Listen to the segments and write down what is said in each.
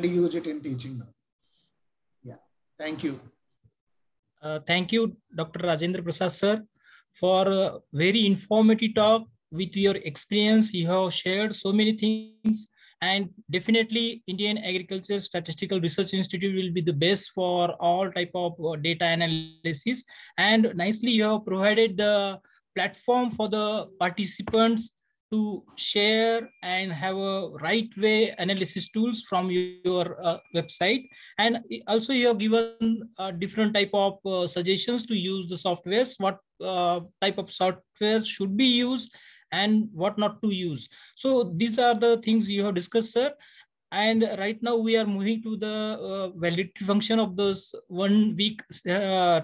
use it in teaching now. Yeah, thank you. Thank you, Dr. Rajendra Prasad sir, for a very informative talk. With your experience, you have shared so many things, and definitely Indian Agriculture Statistical Research Institute will be the best for all type of data analysis. And nicely, you have provided the platform for the participants to share and have a right way analysis tools from your website. And also you have given different type of suggestions to use the softwares, what type of software should be used and what not to use. So these are the things you have discussed, sir. And right now we are moving to the validity function of this 1 week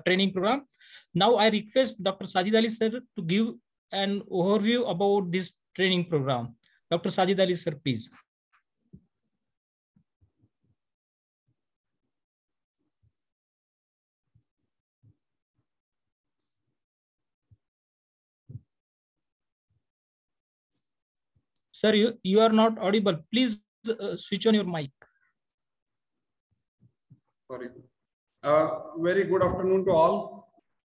training program. Now I request Dr. Sajid Ali sir to give an overview about this training program. Dr. Sajid Ali sir, please. Sir, you are not audible. Please switch on your mic. Sorry. Very good afternoon to all,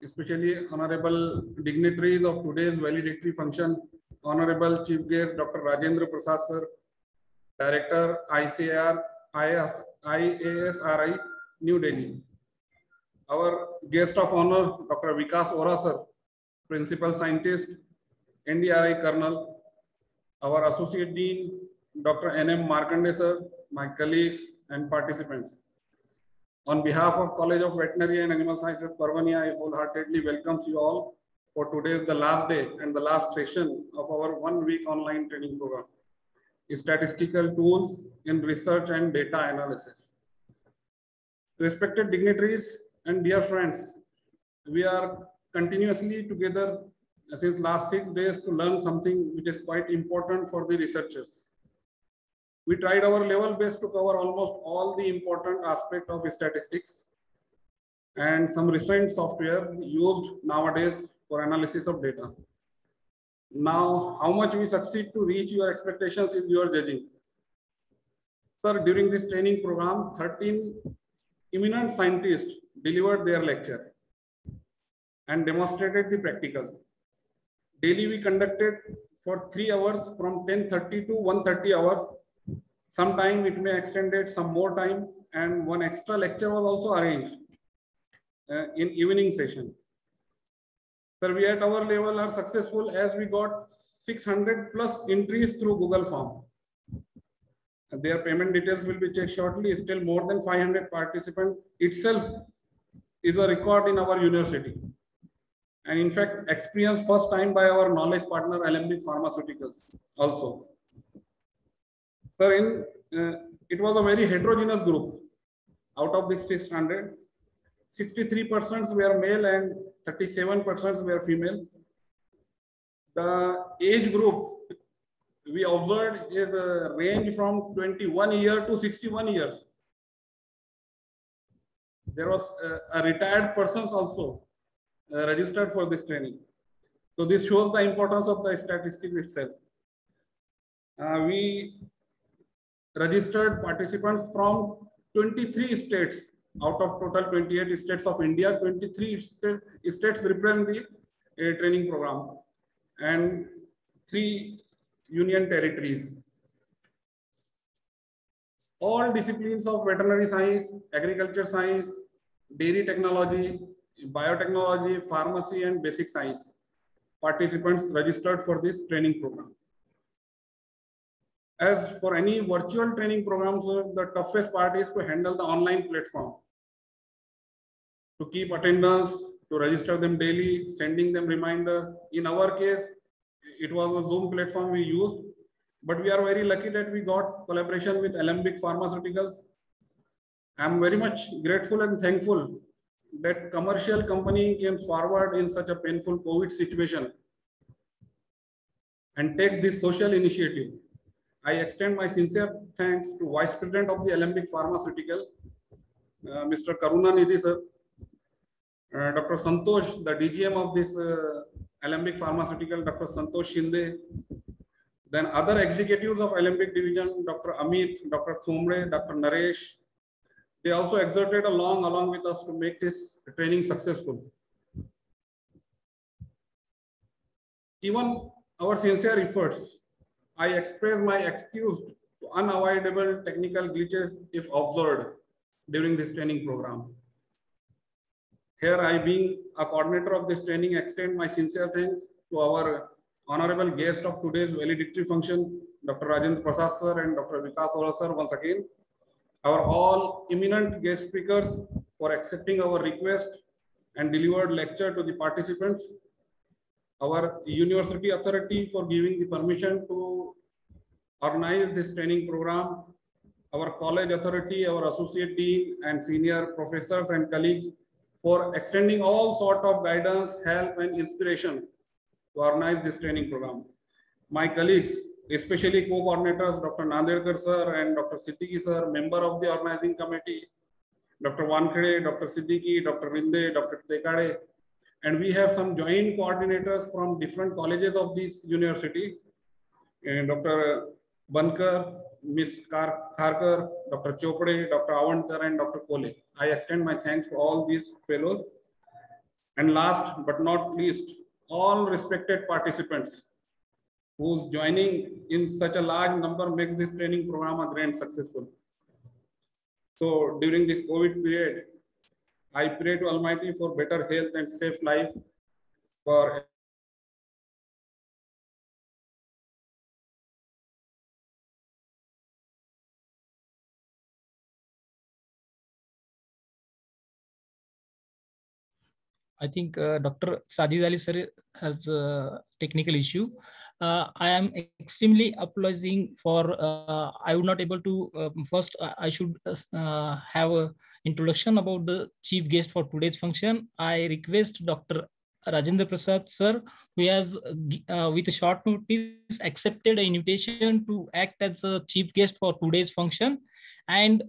especially honorable dignitaries of today's validatory function, Honorable Chief Guest Dr. Rajendra Prasad sir, Director ICAR IASRI, New Delhi. Our guest of honor, Dr. Vikas Ora sir, Principal Scientist, NDRI Colonel. Our Associate Dean, Dr. N.M. Markande sir, my colleagues and participants. On behalf of College of Veterinary and Animal Sciences, Parvani, I wholeheartedly welcome you all for today's the last day and the last session of our 1 week online training program, Statistical Tools in Research and Data Analysis. Respected dignitaries and dear friends, we are continuously together since last 6 days to learn something which is quite important for the researchers. We tried our level best to cover almost all the important aspects of statistics and some recent software used nowadays for analysis of data. Now, how much we succeed to reach your expectations is your judging. Sir, during this training program, 13 eminent scientists delivered their lecture and demonstrated the practicals. Daily we conducted for 3 hours from 10:30 to 1:30 hours. Sometime it may extended some more time, and one extra lecture was also arranged in evening session. Sir, we at our level are successful as we got 600 plus entries through Google Form. Their payment details will be checked shortly. Still more than 500 participants itself is a record in our university. And in fact, experienced first time by our knowledge partner, Alembic Pharmaceuticals also. Sir, it was a very heterogeneous group. Out of the 600, 63% were male and 37% were female. The age group we observed is a range from 21 years to 61 years. There was a retired persons also registered for this training. So this shows the importance of the statistics itself. We registered participants from 23 states out of total 28 states of India. 23 states represent the training program and 3 union territories. All disciplines of veterinary science, agriculture science, dairy technology, biotechnology, pharmacy, and basic science participants registered for this training program. As for any virtual training programs, the toughest part is to handle the online platform, to keep attendance, to register them daily, sending them reminders. In our case, it was a Zoom platform we used, but we are very lucky that we got collaboration with Alembic Pharmaceuticals. I'm very much grateful and thankful that commercial company came forward in such a painful COVID situation and takes this social initiative. I extend my sincere thanks to Vice President of the Alembic Pharmaceutical, Mr. Karuna Nidhi sir, Dr. Santosh, the DGM of this Alembic Pharmaceutical, Dr. Santosh Shinde, Then other executives of Alembic division, Dr. Amit, Dr. Thomre, Dr. Naresh, they also exerted along with us to make this training successful. Even our sincere efforts, I express my excuse to unavoidable technical glitches if observed during this training program. Here, I, being a coordinator of this training, extend my sincere thanks to our honorable guest of today's valedictory function, Dr. Rajendra Prasad sir and Dr. Vikas Ora sir once again, our all eminent guest speakers for accepting our request and delivered lecture to the participants, our university authority for giving the permission to organize this training program, our college authority, our associate dean and senior professors and colleagues for extending all sort of guidance, help and inspiration to organize this training program. My colleagues, especially co-coordinators, Dr. Nandedkar sir and Dr. Siddiqui sir, member of the organizing committee, Dr. Wankhede, Dr. Siddiqui, Dr. Rinde, Dr. Tekade, and we have some joint coordinators from different colleges of this university, and Dr. Bankar, Ms. Kharkar, Dr. Chopade, Dr. Avankar, and Dr. Kole. I extend my thanks to all these fellows. And last but not least, all respected participants whose joining in such a large number makes this training program a grand successful. So during this COVID period, I pray to Almighty for better health and safe life for I think Dr. Sajid Ali sir has a technical issue. I am extremely apologizing for, I would not able to, first I should have an introduction about the chief guest for today's function. I request Dr. Rajendra Prasad sir, who has with a short notice accepted an invitation to act as a chief guest for today's function, and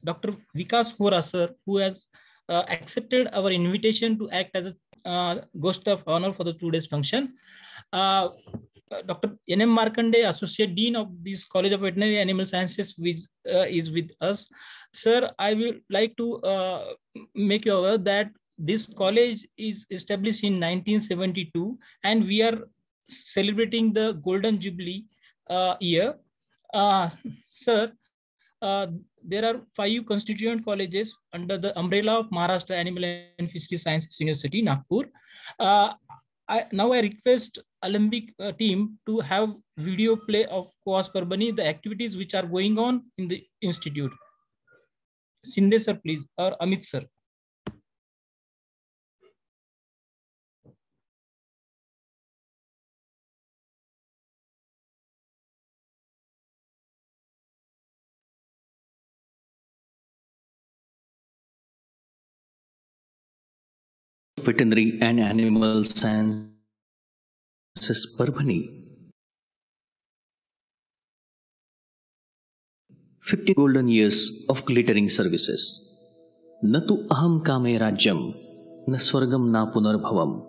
Dr. Vikas Ora sir, who has accepted our invitation to act as a guest of honor for the today's function. Dr. N.M. Markande, Associate Dean of this College of Veterinary Animal Sciences, is with us. Sir, I would like to make you aware that this college is established in 1972, and we are celebrating the Golden Jubilee year. Sir, there are 5 constituent colleges under the umbrella of Maharashtra Animal and Fishery Sciences University, Nagpur. Now I request Alembic team to have video play of Coas Parbhani, the activities which are going on in the institute. Sinde sir, please, or Amit sir. Veterinary and Animal Sciences Parbhani. 50 golden years of glittering services. Natu aham kame rajyam, na swargam na punarbhavam,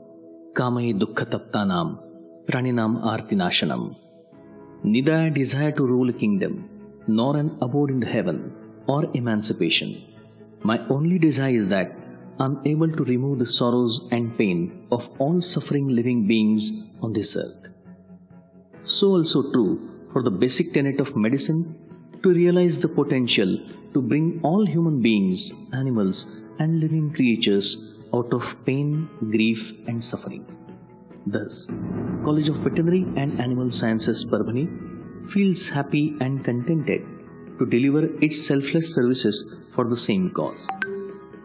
kame dukkhataptanam, praninam artinashanam. Neither I desire to rule a kingdom, nor an abode in the heaven, or emancipation. My only desire is that I am able to remove the sorrows and pain of all suffering living beings on this earth. So also true for the basic tenet of medicine, to realize the potential to bring all human beings, animals and living creatures out of pain, grief and suffering. Thus, College of Veterinary and Animal Sciences Parbhani feels happy and contented to deliver its selfless services for the same cause.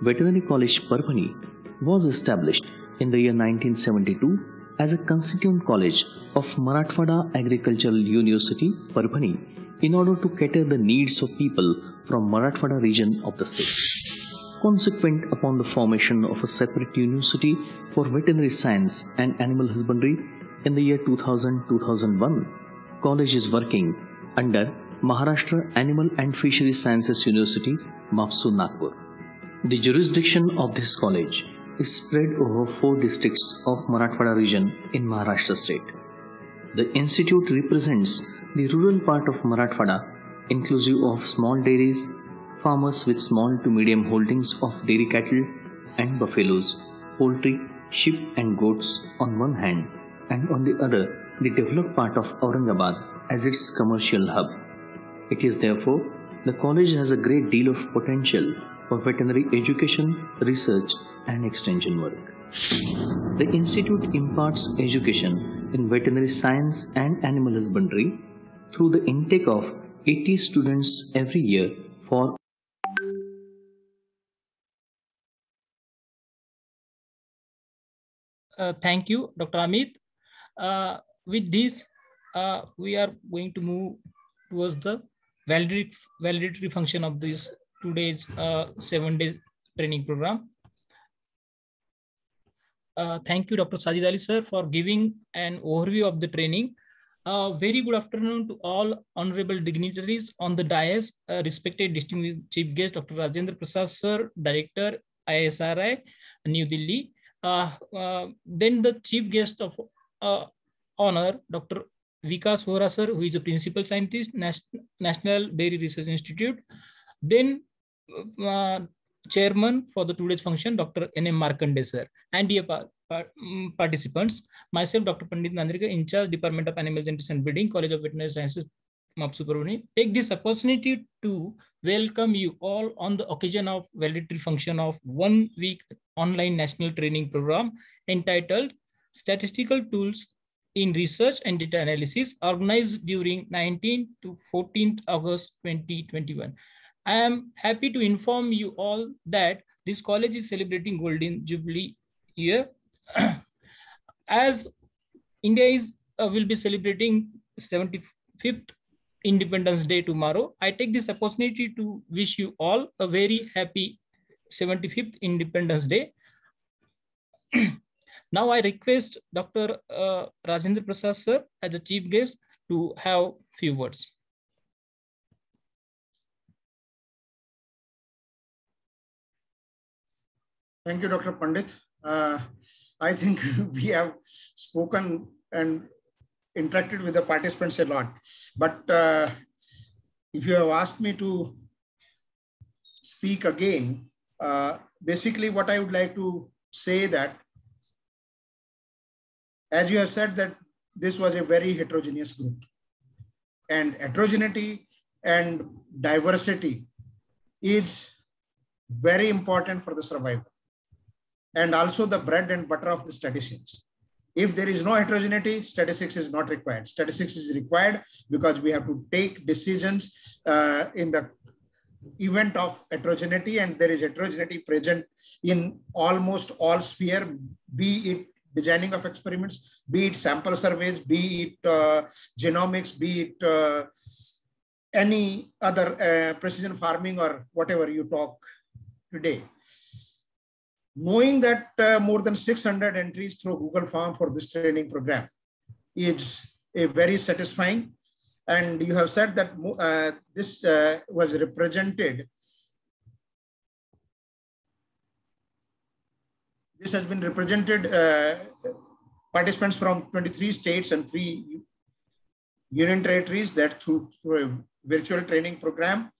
Veterinary College Parbhani was established in the year 1972 as a constituent college of Marathwada Agricultural University, Parbhani, in order to cater the needs of people from Marathwada region of the state. Consequent upon the formation of a separate university for veterinary science and animal husbandry in the year 2000-2001, college is working under Maharashtra Animal and Fishery Sciences University, Mapsu, Nagpur. The jurisdiction of this college is spread over 4 districts of Marathwada region in Maharashtra state. The institute represents the rural part of Marathwada, inclusive of small dairies, farmers with small to medium holdings of dairy cattle and buffaloes, poultry, sheep and goats on one hand, and on the other, the developed part of Aurangabad as its commercial hub. It is therefore, the college has a great deal of potential for veterinary education, research and extension work. The institute imparts education in veterinary science and animal husbandry through the intake of 80 students every year for Thank you, Dr. Amit. With this, we are going to move towards the validatory function of this today's 7-day training program. Thank you, Dr. Sajid Ali sir, for giving an overview of the training. Very good afternoon to all honorable dignitaries on the dais, respected distinguished chief guest, Dr. Rajendra Prasad sir, Director, ISRI, New Delhi. Then the chief guest of honor, Dr. Vikas Ohra sir, who is a principal scientist, National Dairy Research Institute. Then chairman for the today's function, Dr. N.M. Markande sir, and dear participants, myself, Dr. Pandit Nandrika, in charge, Department of Animal Genetics and Breeding, College of Veterinary Sciences, Mapsuparuni, take this opportunity to welcome you all on the occasion of validatory function of 1 week online national training program entitled Statistical Tools in Research and Data Analysis, organized during 19th to 14th August 2021. I am happy to inform you all that this college is celebrating Golden Jubilee year. As India is will be celebrating 75th Independence Day tomorrow, I take this opportunity to wish you all a very happy 75th Independence Day. Now I request Dr. Rajendra Prasad sir as a chief guest to have few words. Thank you, Dr. Pandit. I think we have spoken and interacted with the participants a lot, but if you have asked me to speak again, basically what I would like to say that, as you have said, that this was a very heterogeneous group, and heterogeneity and diversity is very important for the survival, and also the bread and butter of the statistics. If there is no heterogeneity, statistics is not required. Statistics is required because we have to take decisions in the event of heterogeneity, and there is heterogeneity present in almost all sphere, be it designing of experiments, be it sample surveys, be it genomics, be it any other precision farming or whatever you talk today. Knowing that more than 600 entries through Google Form for this training program is a very satisfying. And you have said that this was represented. This has been represented participants from 23 states and 3 union territories, that through a virtual training program.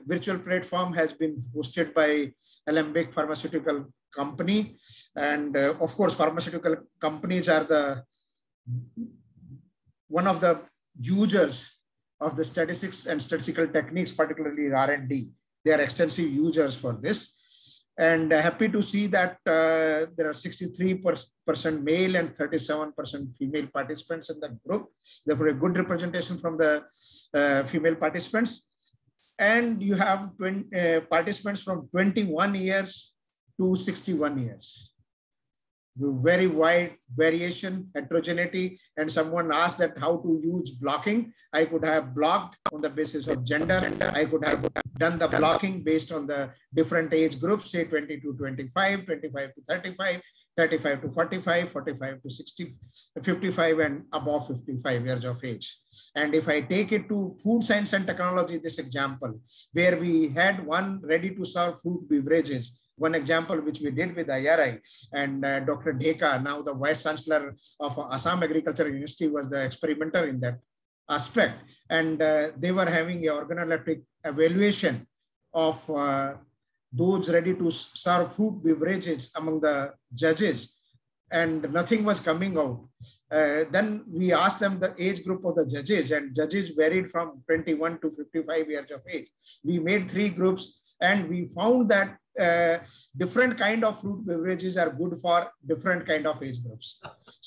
Virtual platform has been hosted by Alembic Pharmaceutical Company. And of course, pharmaceutical companies are one of the users of the statistics and statistical techniques, particularly R&D. They are extensive users for this. And happy to see that there are 63% male and 37% female participants in the group. Therefore, a good representation from the female participants. And you have participants from 21 years to 61 years. Very wide variation, heterogeneity. And someone asked that how to use blocking. I could have blocked on the basis of gender. I could have done the blocking based on the different age groups, say 20 to 25, 25 to 35, 35 to 45, 45 to 60, 55, and above 55 years of age. And if I take it to food science and technology, this example, where we had one ready to serve food beverages, One example which we did with IRI, and Dr. Dheka, now the Vice Chancellor of Assam Agricultural University, was the experimenter in that aspect. And they were having a organoleptic evaluation of those ready to serve fruit beverages among the judges, and nothing was coming out. Then we asked them the age group of the judges, and judges varied from 21 to 55 years of age. We made 3 groups, and we found that different kind of fruit beverages are good for different kind of age groups.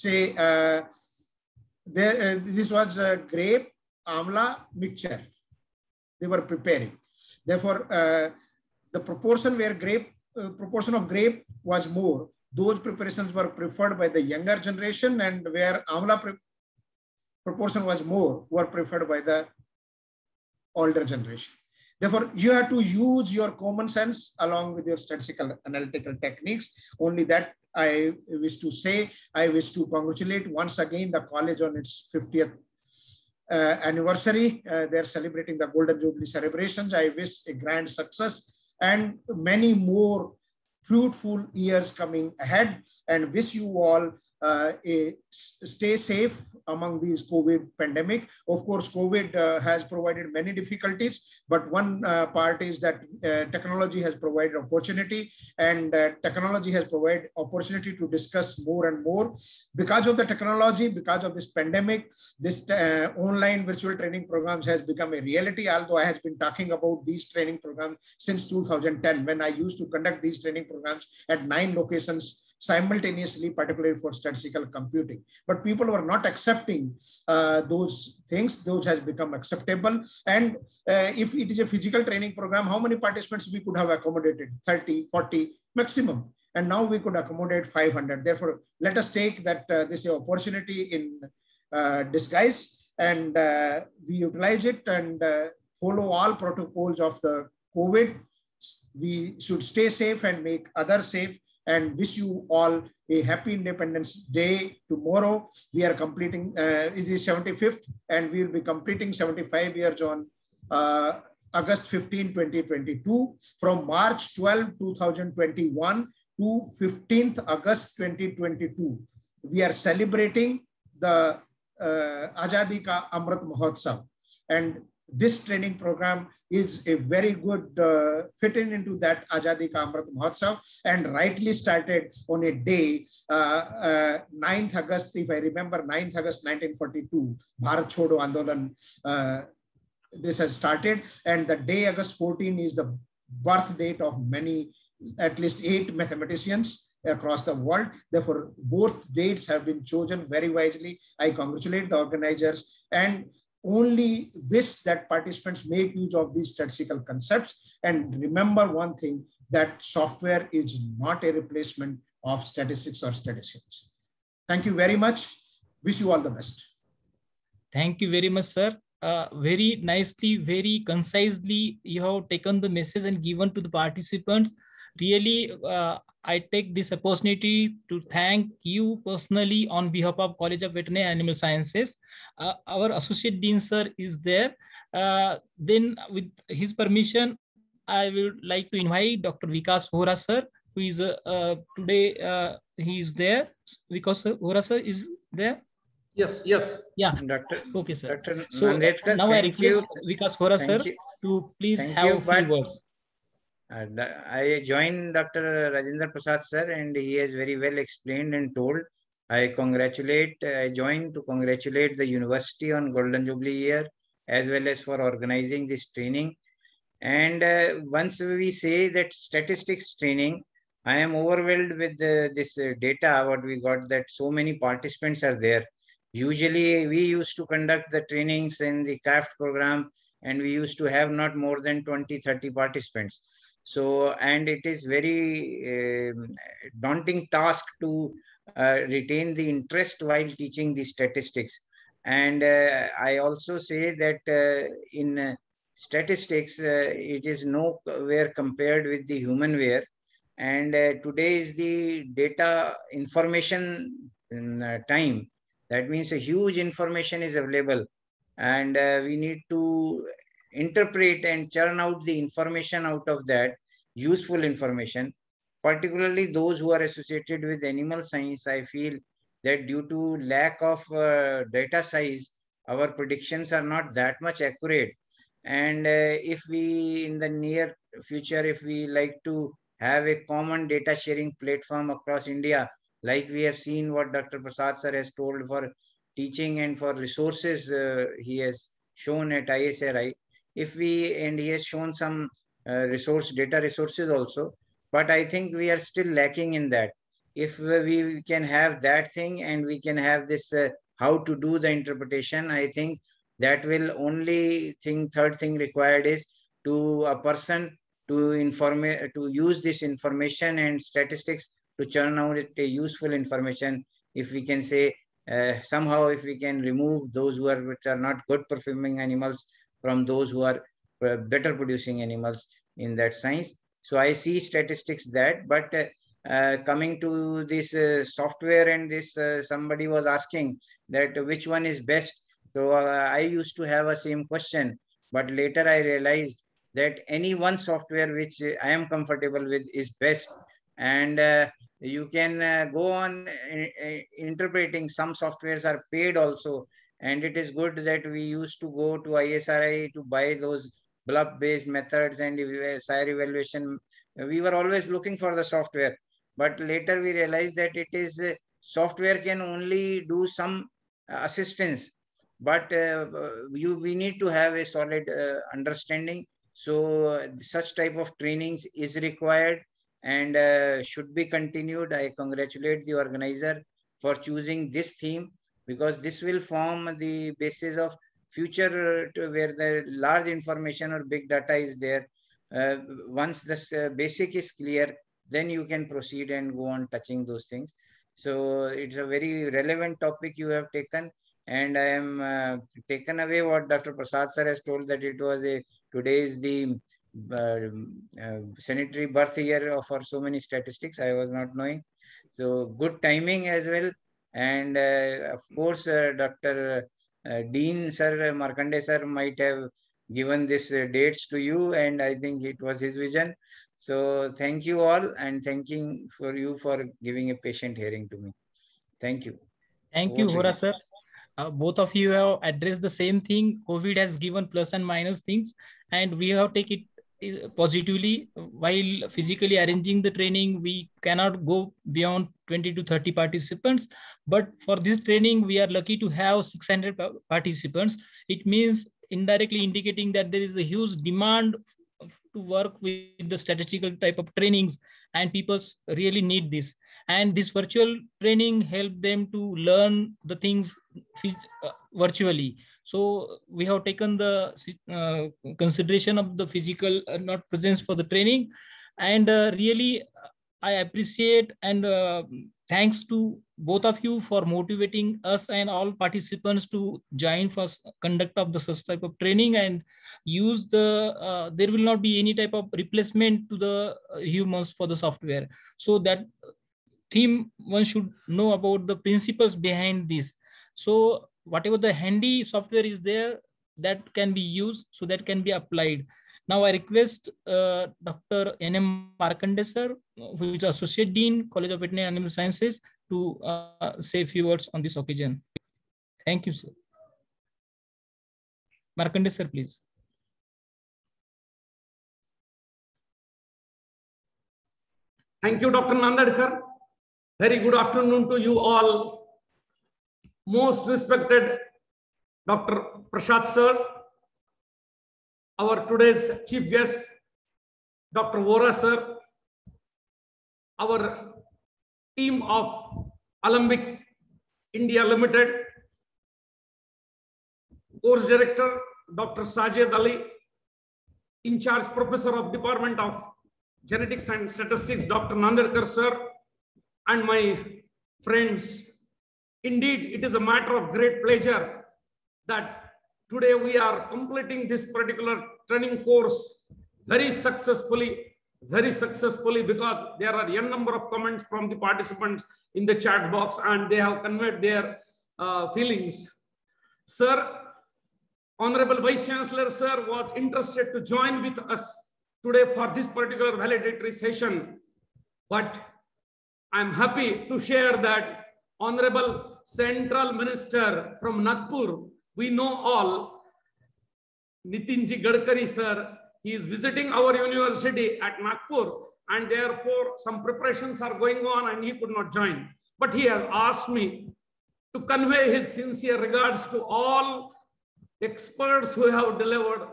Say, this was grape, amla mixture they were preparing. Therefore, the proportion where proportion of grape was more, those preparations were preferred by the younger generation, and where amla proportion was more, were preferred by the older generation. Therefore, you have to use your common sense along with your statistical analytical techniques. Only that I wish to say. I wish to congratulate once again the college on its 50th anniversary. They're celebrating the Golden Jubilee celebrations. I wish a grand success and many more fruitful years coming ahead, and wish you all stay safe among these COVID pandemic. Of course, COVID has provided many difficulties, but one part is that technology has provided opportunity, and technology has provided opportunity to discuss more and more. Because of the technology, because of this pandemic, this online virtual training programs has become a reality, although I have been talking about these training programs since 2010, when I used to conduct these training programs at 9 locations simultaneously, particularly for statistical computing. But people were not accepting those things. Those has become acceptable. And if it is a physical training program, how many participants we could have accommodated? 30, 40 maximum. And now we could accommodate 500. Therefore, let us take that this opportunity in disguise, and we utilize it and follow all protocols of the COVID. We should stay safe and make others safe, and wish you all a happy Independence Day tomorrow. We are completing, it is 75th, and we will be completing 75 years on August 15, 2022. From March 12, 2021 to 15th August 2022, we are celebrating the Azadi Ka Amrit Mahotsav. And this training program is a very good fitting into that Azadi Ka Amrit Mahotsav, and rightly started on a day, 9th August, if I remember, 9th August 1942, Bharat Chodo Andolan, this has started, and the day August 14 is the birth date of many, at least 8 mathematicians across the world. Therefore, both dates have been chosen very wisely. I congratulate the organizers, and only wish that participants make use of these statistical concepts, and remember one thing, that software is not a replacement of statistics or statisticians. Thank you very much. Wish you all the best. Thank you very much, sir. Very nicely, very concisely, you have taken the message and given to the participants. Really, I take this opportunity to thank you personally on behalf of College of Veterinary and Animal Sciences. Our Associate Dean, sir, is there. Then with his permission, I would like to invite Dr. Vikas Vohra, sir, who is today, he is there. Vikas Vohra, sir, is there? Yes, yes. Yeah. Doctor. Okay, sir. Dr. So Nandedkar, now I request Vikas Vohra, sir, to please have a few words. I joined Dr. Rajendra Prasad, sir, and he has very well explained and told. I joined to congratulate the university on Golden Jubilee year, as well as for organizing this training. And once we say that statistics training, I am overwhelmed with this data, what we got, that so many participants are there. Usually we used to conduct the trainings in the CRAFT program, and we used to have not more than 20-30 participants. So, and it is very daunting task to retain the interest while teaching the statistics. And I also say that in statistics, it is nowhere compared with the humanware. And today is the data information time. That means a huge information is available, and we need to interpret and churn out the information out of that, useful information. particularly those who are associated with animal science, I feel that due to lack of data size, our predictions are not that much accurate. And if we, in the near future, if we like to have a common data sharing platform across India, like we have seen what Dr. Prasad sir has told for teaching and for resources he has shown at ISRI, if we, and he has shown some data resources also, but I think we are still lacking in that. If we can have that thing and we can have this how to do the interpretation, I think that will only thing, third thing required is to a person to use this information and statistics to churn out a useful information. If we can say somehow, if we can remove those which are not good performing animals from those who are better producing animals in that science. So I see statistics that, but coming to this software and this, somebody was asking that which one is best. So I used to have a same question, but later I realized that any one software which I am comfortable with is best. And you can go on interpreting. Some softwares are paid also. And it is good that we used to go to ISRI to buy those BLUP-based methods and SIRE evaluation. We were always looking for the software. But later we realized that it is software can only do some assistance. But we need to have a solid understanding. So such type of trainings is required and should be continued. I congratulate the organizer for choosing this theme, because this will form the basis of future where the large information or big data is there. Once this basic is clear, then you can proceed and go on touching those things. So it's a very relevant topic you have taken. And I am taken away what Dr. Prasad sir has told, that it was today is the sanitary birth year for so many statistics. I was not knowing. So good timing as well. And of course, Dr. Dean sir, Markande sir might have given this dates to you, and I think it was his vision. So thank you all, and thanking for you for giving a patient hearing to me. Thank you. Thank you, Hora sir. Both of you have addressed the same thing. COVID has given plus and minus things, and we have taken it positively. While physically arranging the training, we cannot go beyond 20 to 30 participants. But for this training, we are lucky to have 600 participants. It means indirectly indicating that there is a huge demand to work with the statistical type of trainings, and people really need this. And this virtual training helped them to learn the things virtually. So we have taken the consideration of the physical not presence for the training. And really, I appreciate and thanks to both of you for motivating us and all participants to join for conduct of the such type of training and use the, there will not be any type of replacement to the humans for the software. So that theme, one should know about the principles behind this. So whatever the handy software is there, that can be used, so that can be applied. Now I request Dr. N.M. Markande sir, who is Associate Dean, College of Veterinary and Animal Sciences, to say a few words on this occasion. Thank you, sir. Markande sir, please. Thank you, Dr. Nandadkar. Very good afternoon to you all. Most respected Dr. Prasad sir, our today's chief guest, Dr. Vora sir, our team of Alembic India Limited, course director, Dr. Sajid Ali, in charge professor of Department of Genetics and Statistics, Dr. Nandadkar sir, and my friends. Indeed, it is a matter of great pleasure that today we are completing this particular training course very successfully, because there are a number of comments from the participants in the chat box and they have conveyed their feelings. Sir, Honorable Vice Chancellor sir was interested to join with us today for this particular valedictory session. But I'm happy to share that Honorable Central Minister from Nagpur, we know all, Nitinji Gadkari sir, he is visiting our university at Nagpur, and therefore some preparations are going on and he could not join. But he has asked me to convey his sincere regards to all experts who have delivered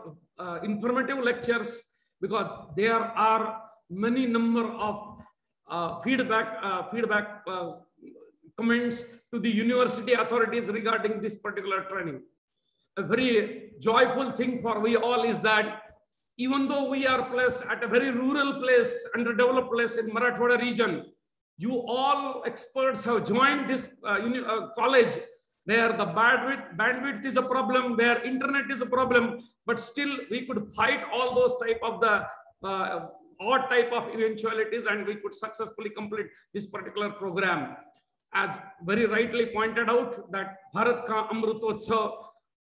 informative lectures, because there are many number of feedback comments to the university authorities regarding this particular training. A very joyful thing for we all is that even though we are placed at a very rural place, underdeveloped place in Marathwada region, you all experts have joined this college where the bandwidth is a problem, where internet is a problem, but still we could fight all those type of the odd type of eventualities, and we could successfully complete this particular program. As very rightly pointed out, that Bharat Ka Amrutotsav,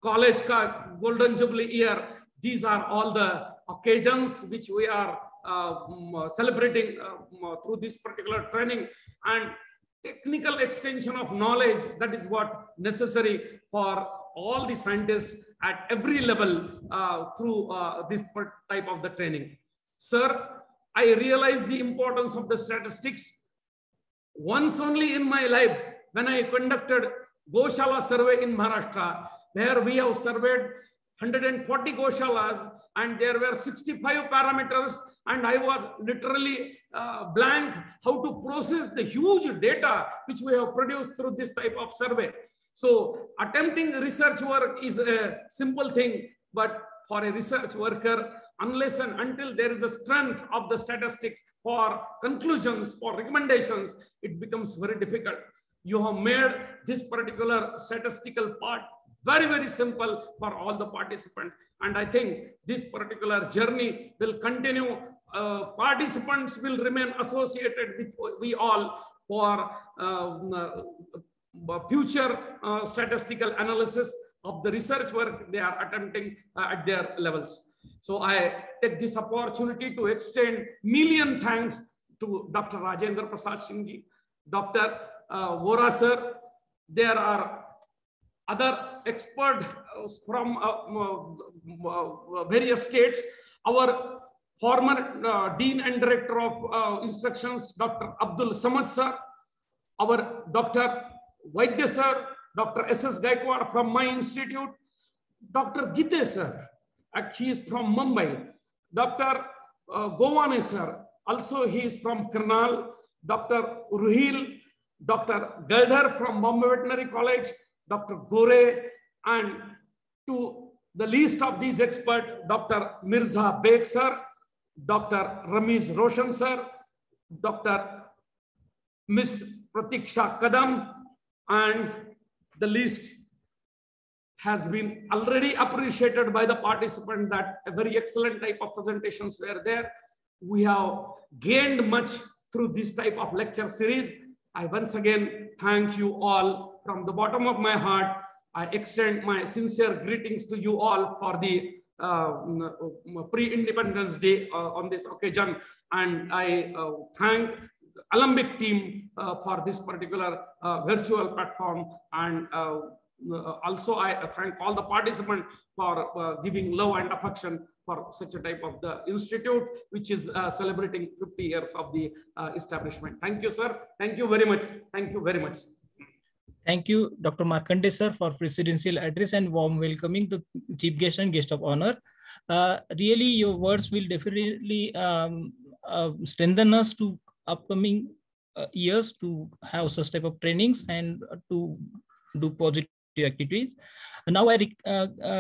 college ka Golden Jubilee year, these are all the occasions which we are celebrating through this particular training, and technical extension of knowledge, that is what necessary for all the scientists at every level through this type of the training. Sir, I realize the importance of the statistics. Once only in my life, when I conducted Goshala survey in Maharashtra, where we have surveyed 140 Goshalas, and there were 65 parameters, and I was literally blank how to process the huge data which we have produced through this type of survey. So attempting research work is a simple thing, but for a research worker, unless and until there is a strength of the statistics for conclusions, for recommendations, it becomes very difficult. You have made this particular statistical part very, very simple for all the participants. And I think this particular journey will continue. Participants will remain associated with we all for future statistical analysis of the research work they are attempting at their levels. So I take this opportunity to extend million thanks to Dr. Rajendra Prasad Singh ji, Dr. Vora sir. There are other experts from various states. Our former Dean and Director of Instructions, Dr. Abdul Samad sir, our Dr. Vaidya sir, Dr. S.S. Gaikwad from my institute, Dr. Gite sir, he is from Mumbai, Dr. Gowane sir, also he is from Karnal, Dr. Ruhil, Dr. Galdhar from Bombay Veterinary College, Dr. Gore, and to the least of these experts, Dr. Mirza Beg sir, Dr. Ramiz Roshan sir, Dr. Miss Pratiksha Kadam, and the list has been already appreciated by the participant that a very excellent type of presentations were there. We have gained much through this type of lecture series. I once again thank you all from the bottom of my heart. I extend my sincere greetings to you all for the pre-Independence Day on this occasion. And I thank the Alembic team for this particular virtual platform. And also I thank all the participants for giving love and affection for such a type of the institute, which is celebrating 50 years of the establishment. Thank you, sir. Thank you very much. Thank you very much. Thank you, Dr. Markande sir, for presidential address and warm welcoming the chief guest and guest of honor. Really, your words will definitely strengthen us to upcoming years to have such type of trainings and to do positive activities. Now I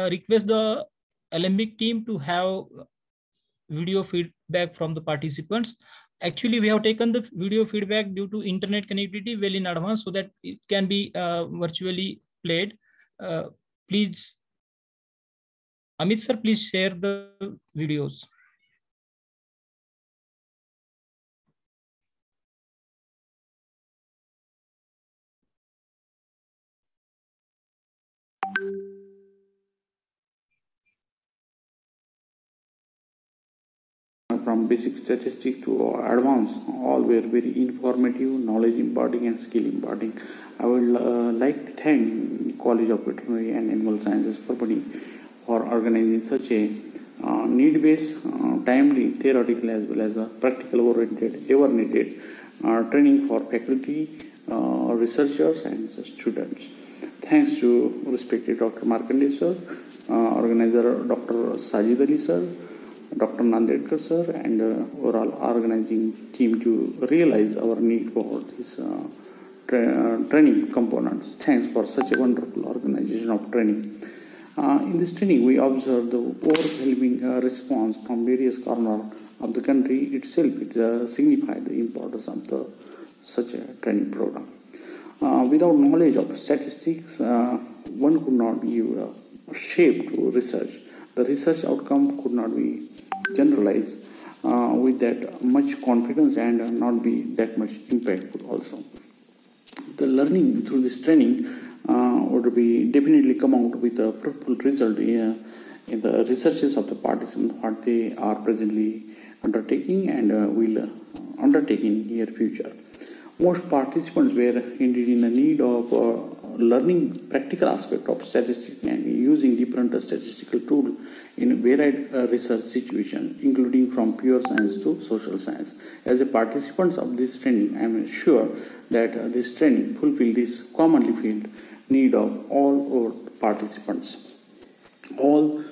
request the Alembic team to have video feedback from the participants. Actually, we have taken the video feedback due to internet connectivity well in advance so that it can be virtually played. Please, Amit sir, please share the videos. from basic statistics to advanced, all were very informative, knowledge imparting and skill imparting. I would like to thank College of Veterinary and Animal Sciences Parpani for organizing such a need-based, timely, theoretical as well as a practical-oriented, ever-needed training for faculty, researchers and students. Thanks to respected Dr. Markandeya sir, organizer Dr. Sajid Ali sir, Dr. Nandedkar sir, and overall organizing team to realize our need for this training components. Thanks for such a wonderful organization of training. In this training, we observed the overwhelming response from various corners of the country itself. It signified the importance of such a training program. Without knowledge of statistics, one could not give shape to research. The research outcome could not be generalized with that much confidence and not be that much impactful also. The learning through this training would be definitely come out with a fruitful result in the researches of the participants, what they are presently undertaking and will undertake in near future. Most participants were indeed in the need of learning practical aspect of statistics and using different statistical tools in varied research situations, including from pure science to social science. As a participants of this training, I am sure that this training fulfill this commonly felt need of all our participants. All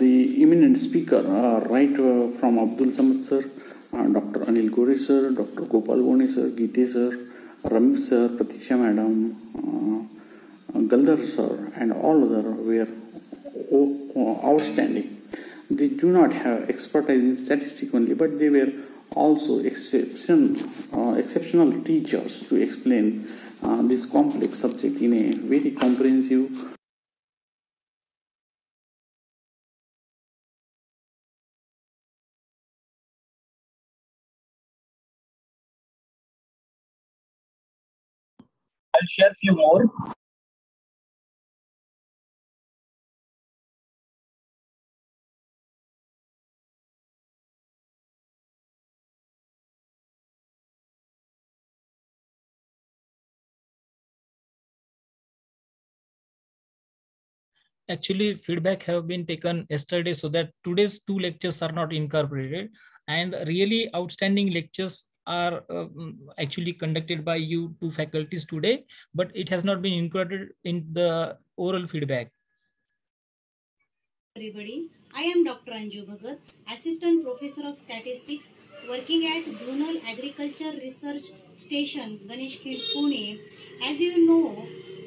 the eminent speaker, right from Abdul Samad sir, Dr. Anil Gore sir, Dr. Gopal Gone sir, Geete sir, Ramit sir, Pratiksha madam, Galdar sir, and all other were outstanding. They do not have expertise in statistics only, but they were also exceptional teachers to explain this complex subject in a very comprehensive. I'll share a few more. Actually, feedback have been taken yesterday so that today's 2 lectures are not incorporated, and really outstanding lectures are actually conducted by you 2 faculties today, but it has not been included in the oral feedback. Everybody, I am Dr. Anju Bhagat, Assistant Professor of Statistics working at Zonal Agriculture Research Station, Ganesh Khed, Pune. As you know,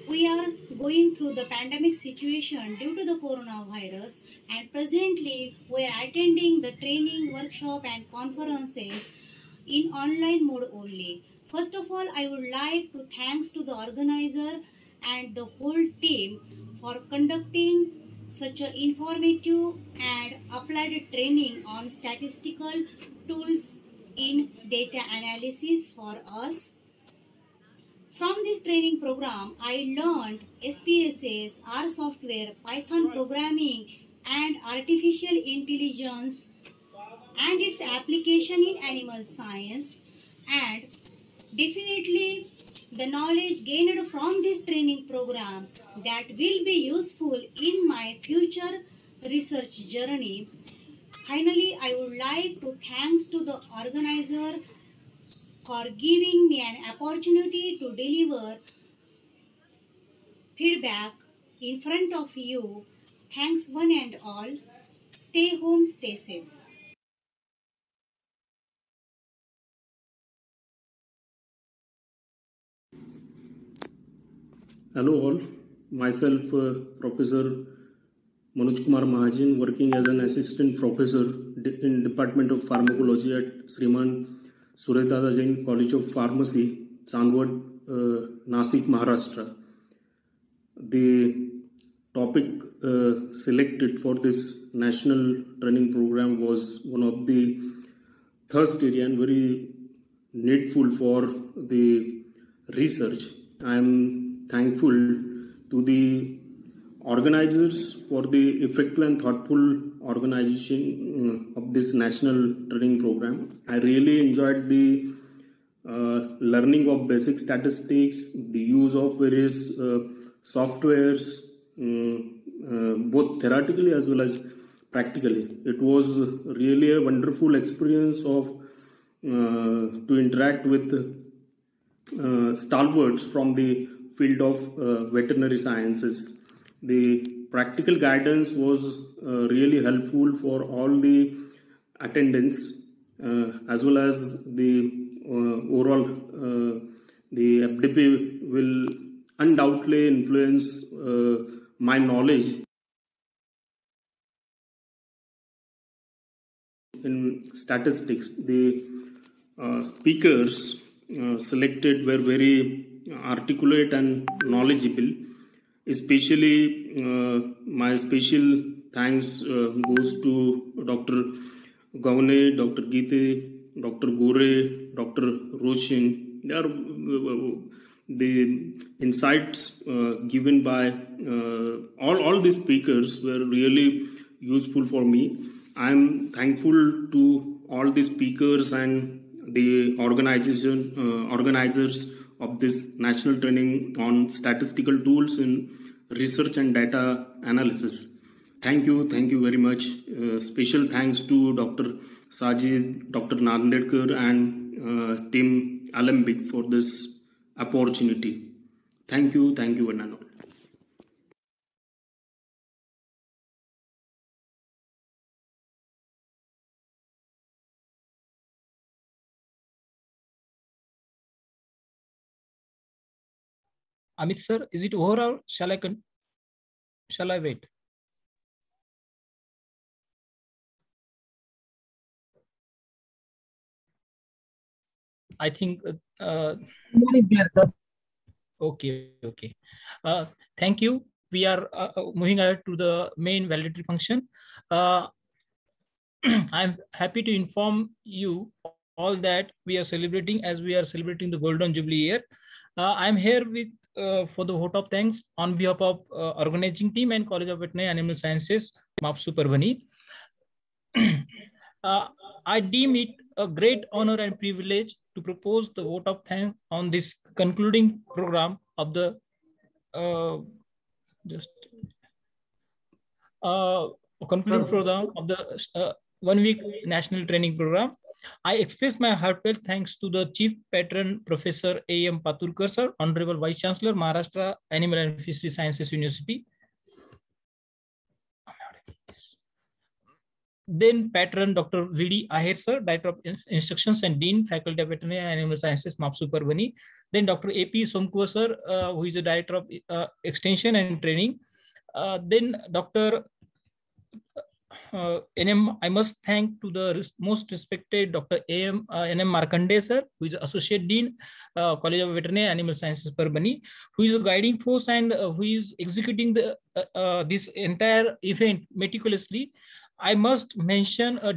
we are going through the pandemic situation due to the coronavirus, and presently we are attending the training, workshop and conferences in online mode only. First of all, I would like to thanks to the organizer and the whole team for conducting such an informative and applied training on statistical tools in data analysis for us. From this training program, I learned SPSS, R software, Python programming, and artificial intelligence and its application in animal science. And definitely the knowledge gained from this training program that will be useful in my future research journey. Finally, I would like to thanks to the organizer for giving me an opportunity to deliver feedback in front of you. Thanks one and all. Stay home, stay safe. Hello all, myself Professor Manoj Kumar Mahajan, working as an assistant professor in Department of Pharmacology at Sriman Suredada Jain College of Pharmacy, Chandwad, Nasik, Maharashtra. The topic selected for this national training program was one of the thirst area and very needful for the research. I am thankful to the organizers for the effective and thoughtful organization of this national training program. I really enjoyed the learning of basic statistics, the use of various softwares, both theoretically as well as practically. It was really a wonderful experience of to interact with stalwarts from the field of veterinary sciences. The practical guidance was really helpful for all the attendants, as well as the overall the FDP will undoubtedly influence my knowledge in statistics. The speakers selected were very articulate and knowledgeable. Especially my special thanks goes to Dr. Gaune, Dr. Gite, Dr. Gore, Dr. Roshin. They are the insights given by all these speakers were really useful for me. I am thankful to all the speakers and the organizers of this national training on statistical tools in research and data analysis. Thank you very much. Special thanks to Dr. Sajid, Dr. Nandedkar and Team Alembic for this opportunity. Thank you, Vanano. Amit sir, is it over or shall I wait? I think okay. Thank you. We are moving ahead to the main validatory function. I'm happy to inform you all that we are celebrating the Golden Jubilee year. I'm here with for the vote of thanks on behalf of organizing team and College of Veterinary Animal Sciences, MAPSU Parbhani. I deem it a great honor and privilege to propose the vote of thanks on this concluding program of the program of the 1 week national training program. I express my heartfelt thanks to the Chief Patron Professor A.M. Paturkar sir, Honorable Vice Chancellor, Maharashtra Animal and Fishery Sciences University. Then Patron Dr. V.D. Aher sir, Director of Instructions and Dean, Faculty of Veterinary and Animal Sciences, MAPSU Parbhani. Then Dr. A.P. Somkua sir, who is the Director of Extension and Training. Then Dr. I must thank to the most respected Dr. N.M. Markande sir, who is Associate Dean, College of Veterinary and Animal Sciences Parbhani, who is a guiding force and who is executing the this entire event meticulously. I must mention a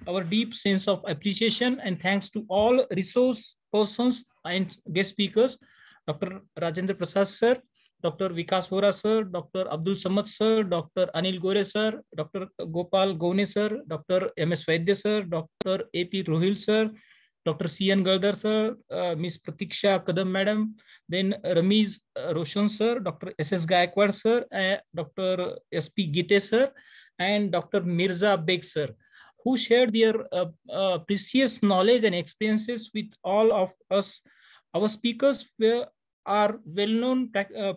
our deep sense of appreciation and thanks to all resource persons and guest speakers, Dr. Rajendra Prasad sir, Dr. Vikas Vora sir, Dr. Abdul Samad sir, Dr. Anil Gore sir, Dr. Gopal Gaune sir, Dr. M.S. Vaidya sir, Dr. A.P. Rohil sir, Dr. C.N. Gardar sir, Ms. Pratiksha Kadam madam, then Ramiz Roshan sir, Dr. S.S. Gaikwad sir, Dr. S.P. Gite sir, and Dr. Mirza Beg sir, who shared their precious knowledge and experiences with all of us. Our speakers are well-known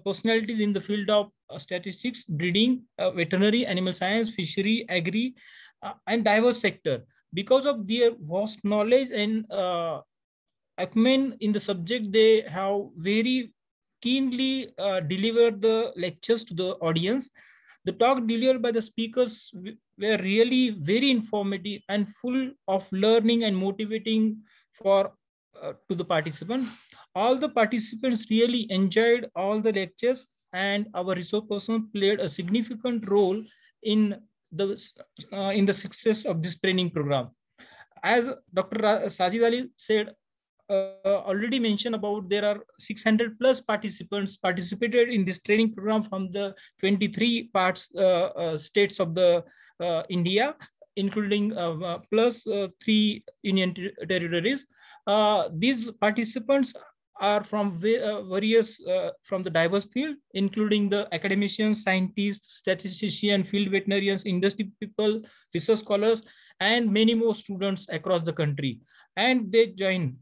personalities in the field of statistics, breeding, veterinary, animal science, fishery, agri, and diverse sector. Because of their vast knowledge and acumen in the subject, they have very keenly delivered the lectures to the audience. The talk delivered by the speakers were really very informative and full of learning and motivating for to the participants. All the participants really enjoyed all the lectures, and our resource person played a significant role in the success of this training program. As Dr. Sajid Ali said already mentioned about, there are 600 plus participants participated in this training program from the 23 states of the India, including plus 3 union territories. These participants are from various from the diverse field, including the academicians, scientists, statisticians, field veterinarians, industry people, research scholars, and many more students across the country. And they join.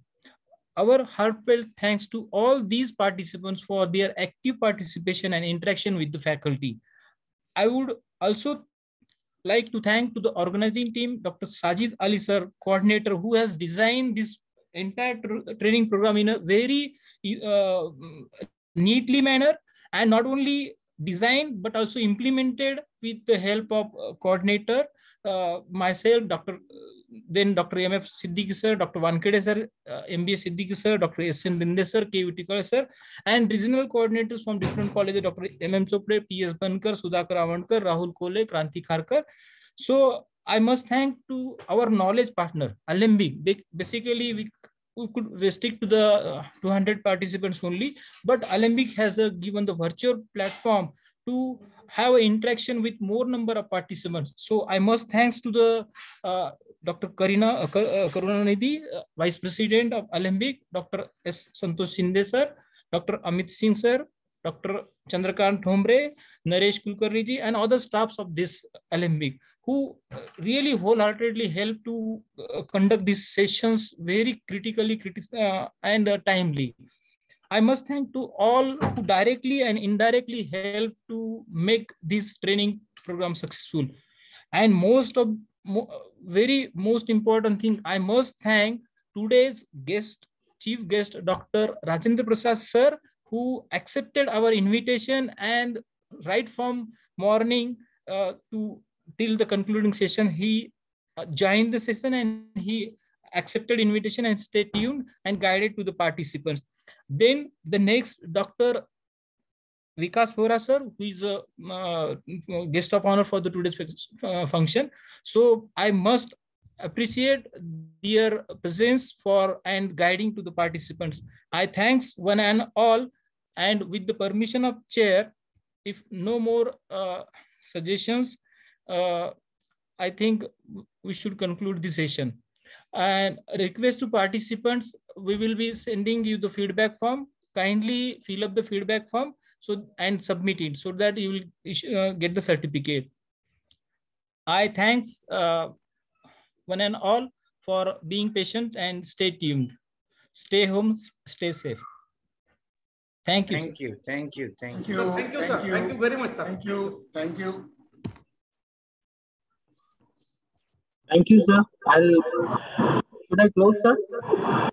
Our heartfelt thanks to all these participants for their active participation and interaction with the faculty. I would also like to thank to the organizing team, Dr. Sajid Ali sir, coordinator, who has designed this entire training program in a very neatly manner, and not only designed but also implemented with the help of coordinator, myself, Dr. M.F. Siddiqui sir, Dr. Wankade sir, MBA Siddiqui sir, Dr. S.N. Dinde sir, K. Vitikal sir, and regional coordinators from different colleges, Dr. M.M. Chopre, P.S. Bankar, Sudhakar Avankar, Rahul Kole, Kranti Kharkar. So I must thank to our knowledge partner, Alembic. Basically, we could restrict to the 200 participants only, but Alembic has given the virtual platform to have an interaction with more number of participants. So I must thanks to the Dr. Karunanidhi, Vice President of Alembic, Dr. S. Santosh Shinde sir, Dr. Amit Singh sir, Dr. Chandrakant Thombre, Naresh Kulkarni ji, and other staffs of this Alembic, who really wholeheartedly help to conduct these sessions very critically and timely. I must thank to all who directly and indirectly help to make this training program successful. And very most important thing, I must thank today's chief guest, Dr. Rajendra Prasad sir, who accepted our invitation, and right from morning till the concluding session, he joined the session and he accepted invitation and stay tuned and guided to the participants. Then the next, Dr. Vikas Vora sir, who is a guest of honor for the today's function. So I must appreciate their presence and guiding to the participants. I thanks one and all, and with the permission of chair, if no more suggestions, I think we should conclude the session. And request to participants, we will be sending you the feedback form. Kindly fill up the feedback form and submit it so that you will get the certificate. I thanks one and all for being patient, and stay tuned. Stay home, stay safe. Thank you. Thank you. Thank you. Thank you, sir. Thank you very much, sir. Thank you. Thank you. Thank you, sir. Should I close, sir?